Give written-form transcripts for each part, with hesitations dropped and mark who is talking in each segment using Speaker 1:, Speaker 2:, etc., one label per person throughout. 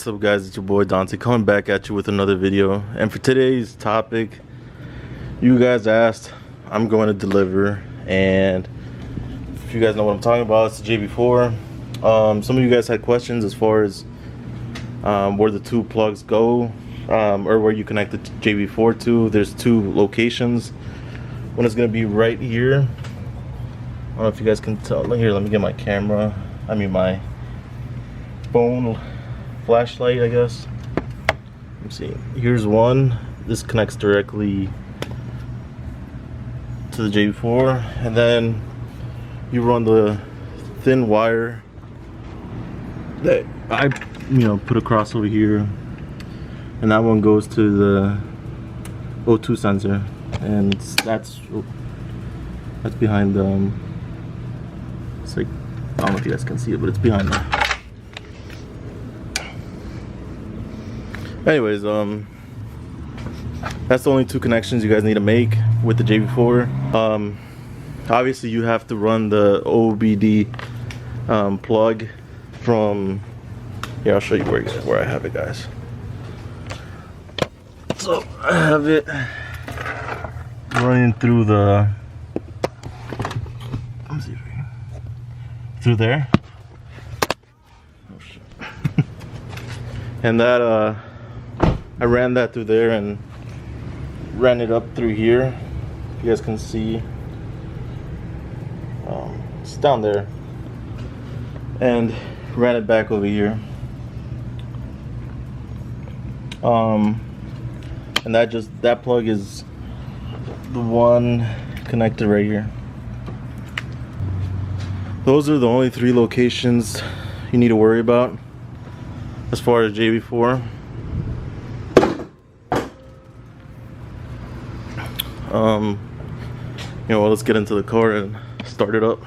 Speaker 1: What's up guys, it's your boy Dante coming back at you with another video. And for today's topic, you guys asked, I'm going to deliver. And if you guys know what I'm talking about, it's the JB4. Some of you guys had questions as far as where the two plugs go, or where you connect the JB4 to. There's two locations. One is going to be right here. I don't know if you guys can tell. Here, let me get my camera. My phone flashlight, I guess. Let me see. Here's one. This connects directly to the JB4, and then you run the thin wire that I put across over here, and that one goes to the O2 sensor, and that's behind the it's like, I don't know if you guys can see it, but it's behind there. Anyways, that's the only two connections you guys need to make with the JB4. Obviously you have to run the OBD plug from here. I'll show you where I have it, guys. So I have it running through the, let me see, through there. Oh shit. And that I ran that through there and ran it up through here. You guys can see it's down there, and ran it back over here. And that plug is the one connected right here. Those are the only three locations you need to worry about as far as JB4. Well, let's get into the car and start it up.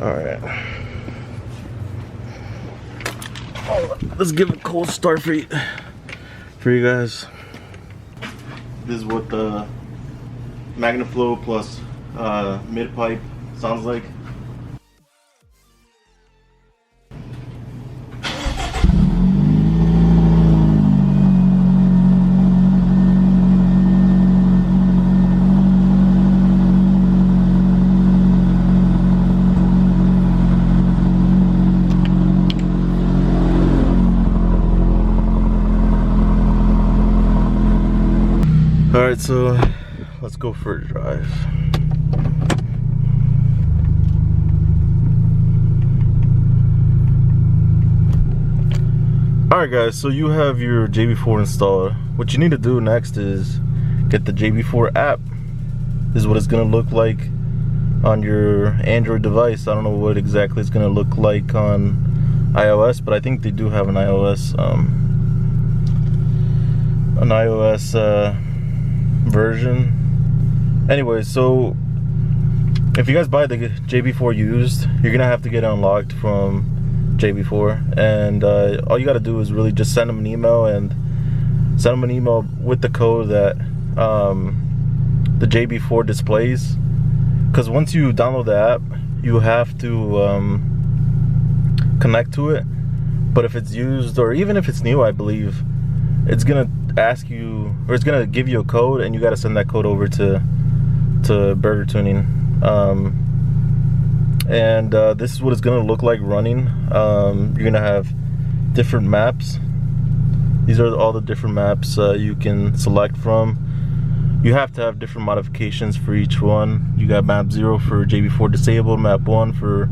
Speaker 1: Alright. Let's give a cold start for you guys. This is what the MagnaFlow plus mid pipe sounds like. Alright, so let's go for a drive. Alright guys, so you have your JB4 installed. What you need to do next is get the JB4 app. This is what it's going to look like on your Android device. I don't know what exactly it's going to look like on iOS, but I think they do have an iOS version. Anyway, so if you guys buy the JB4 used, you're gonna have to get it unlocked from JB4, and all you gotta do is really just send them an email, and send them an email with the code that the JB4 displays. Because once you download the app, you have to connect to it. But if it's used, or even if it's new, I believe it's gonna ask you, or it's gonna give you a code, and you got to send that code over to Burger Tuning. This is what it's gonna look like running. You're gonna have different maps. These are all the different maps you can select from. You have to have different modifications for each one. You got map 0 for JB4 disabled, map 1 for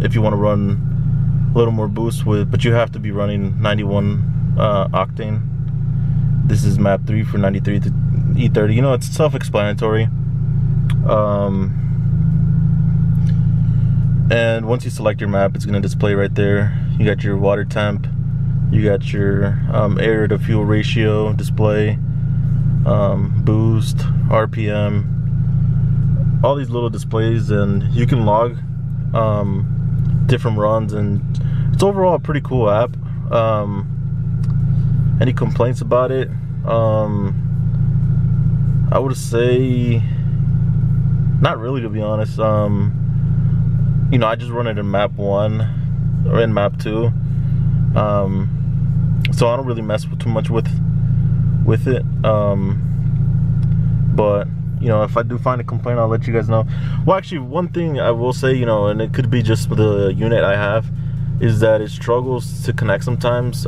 Speaker 1: if you want to run a little more boost with, but you have to be running 91 octane. This is map 3 for 93 to E30. It's self-explanatory. And once you select your map, it's going to display right there. You got your water temp, you got your air to fuel ratio display, boost, RPM, all these little displays, and you can log different runs, and it's overall a pretty cool app. Any complaints about it? I would say not really, to be honest. you know, I just run it in map 1 or in map 2, so I don't really mess too much with it. But you know, if I do find a complaint, I'll let you guys know. Well, actually, one thing I will say, you know, and it could be just the unit I have, is that it struggles to connect sometimes.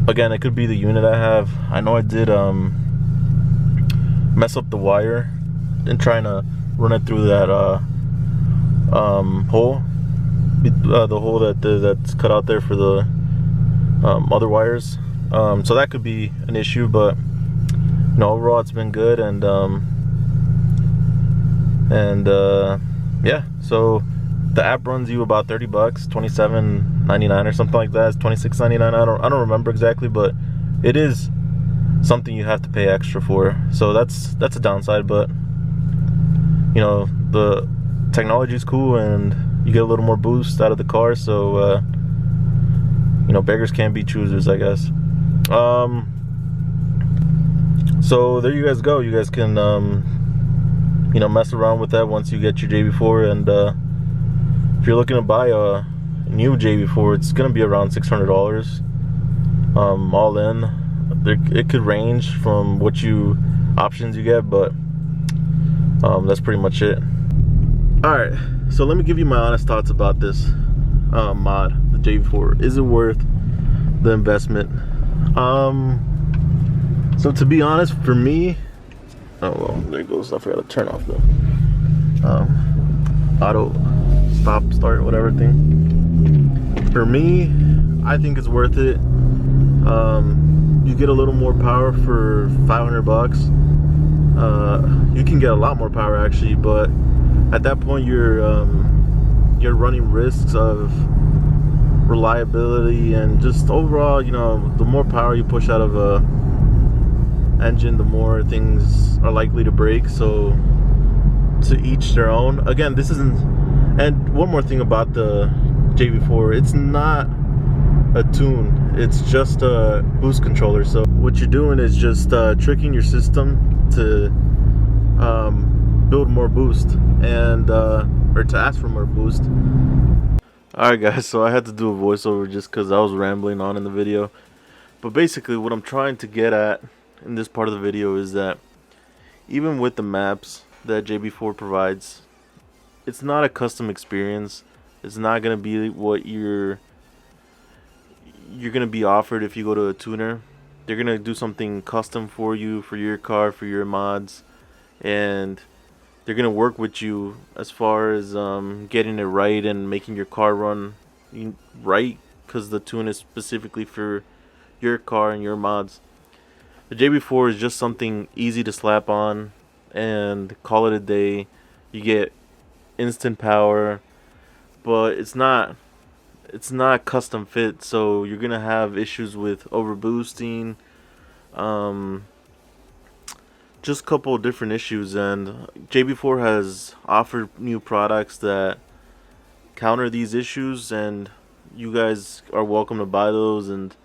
Speaker 1: Again, it could be the unit I have. I know I did mess up the wire in trying to run it through that hole, the hole that's cut out there for the other wires. So that could be an issue, but you know, overall it's been good. And yeah, so the app runs you about 30 bucks, $27.99 or something like that. It's $26.99. I don't remember exactly, but it is something you have to pay extra for. So that's a downside, but you know, the technology is cool and you get a little more boost out of the car. So you know, beggars can't be choosers, I guess. So there you guys go. You guys can you know, mess around with that once you get your JB4. And if you're looking to buy a new JB4, it's gonna be around $600 all in. It could range from what options you get, but that's pretty much it. Alright, so let me give you my honest thoughts about this mod, the JB4. Is it worth the investment? So to be honest, for me, oh well, there it goes. I forgot to turn off the auto stop start whatever thing. For me, I think it's worth it. You get a little more power for 500 bucks. You can get a lot more power actually, but at that point you're running risks of reliability and just overall, you know, the more power you push out of a engine, the more things are likely to break. So to each their own. Again, this isn't, and one more thing about the JB4, it's not a tune, it's just a boost controller. So what you're doing is just tricking your system to build more boost and or to ask for more boost. Alright guys, so I had to do a voiceover just because I was rambling on in the video. But basically what I'm trying to get at in this part of the video is that even with the maps that JB4 provides, it's not a custom experience. It's not going to be what you're going to be offered if you go to a tuner. They're going to do something custom for you, for your car, for your mods, and they're going to work with you as far as getting it right and making your car run right, because the tune is specifically for your car and your mods. The JB4 is just something easy to slap on and call it a day. You get instant power, but it's not custom fit, so you're gonna have issues with overboosting, just a couple of different issues. And JB4 has offered new products that counter these issues, and you guys are welcome to buy those and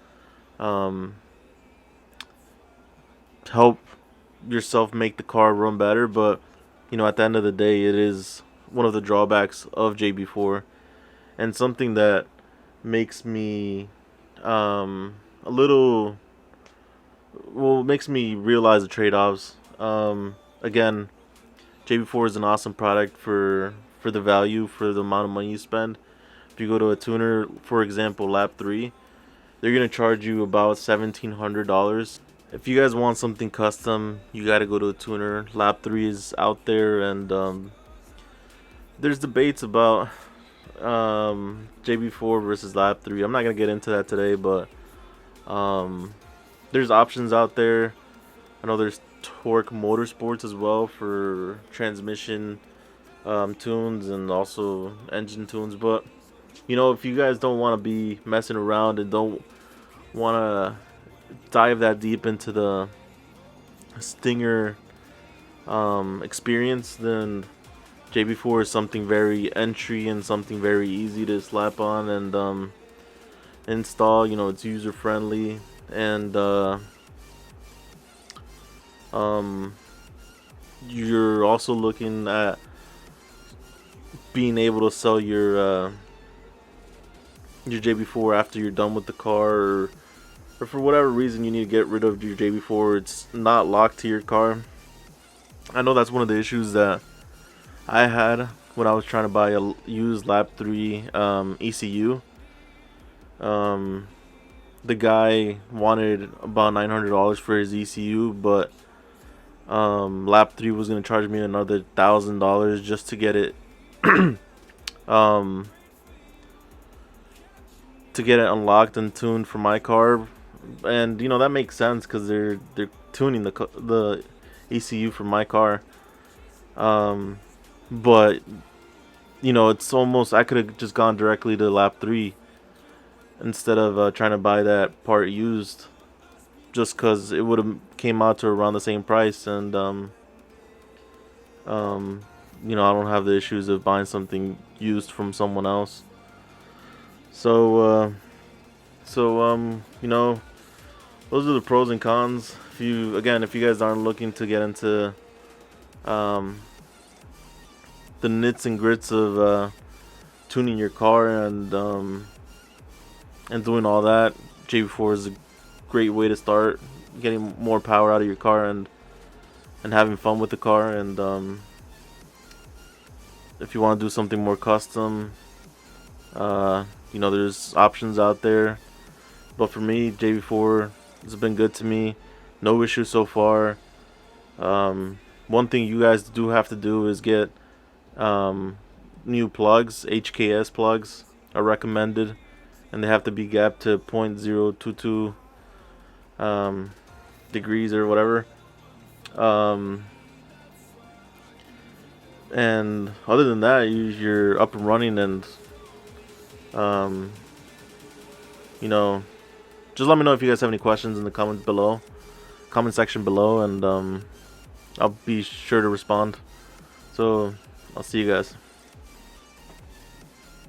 Speaker 1: help yourself make the car run better. But you know, at the end of the day, it is one of the drawbacks of JB4, and something that makes me makes me realize the trade-offs. Again, JB4 is an awesome product for the value, for the amount of money you spend. If you go to a tuner, for example, lap 3, they're gonna charge you about $1,700. If you guys want something custom, you gotta go to a tuner. Lap 3 is out there, and there's debates about JB4 versus lap 3. I'm not gonna get into that today, but there's options out there. I know there's Torque Motorsports as well for transmission tunes and also engine tunes. But you know, if you guys don't want to be messing around and don't want to dive that deep into the Stinger experience, then JB4 is something very entry and something very easy to slap on and install. You know, it's user friendly, and you're also looking at being able to sell your JB4 after you're done with the car, or for whatever reason you need to get rid of your JB4, it's not locked to your car. I know that's one of the issues that I had when I was trying to buy a used lap 3 ECU. The guy wanted about $900 for his ECU, but lap 3 was going to charge me another $1,000 just to get it unlocked and tuned for my car. And you know, that makes sense because they're tuning the ECU for my car. But you know, it's almost, I could have just gone directly to lap 3 instead of trying to buy that part used, just because it would have came out to around the same price. And you know, I don't have the issues of buying something used from someone else. So you know, those are the pros and cons. If you guys aren't looking to get into the nits and grits of tuning your car and doing all that, JB4 is a great way to start getting more power out of your car and having fun with the car. And if you want to do something more custom, you know, there's options out there. But for me, JB4 has been good to me. No issues so far. One thing you guys do have to do is get new plugs. HKS plugs are recommended, and they have to be gapped to 0.022 degrees or whatever. And other than that, you're up and running. And you know, just let me know if you guys have any questions in the comment section below, and I'll be sure to respond. So I'll see you guys.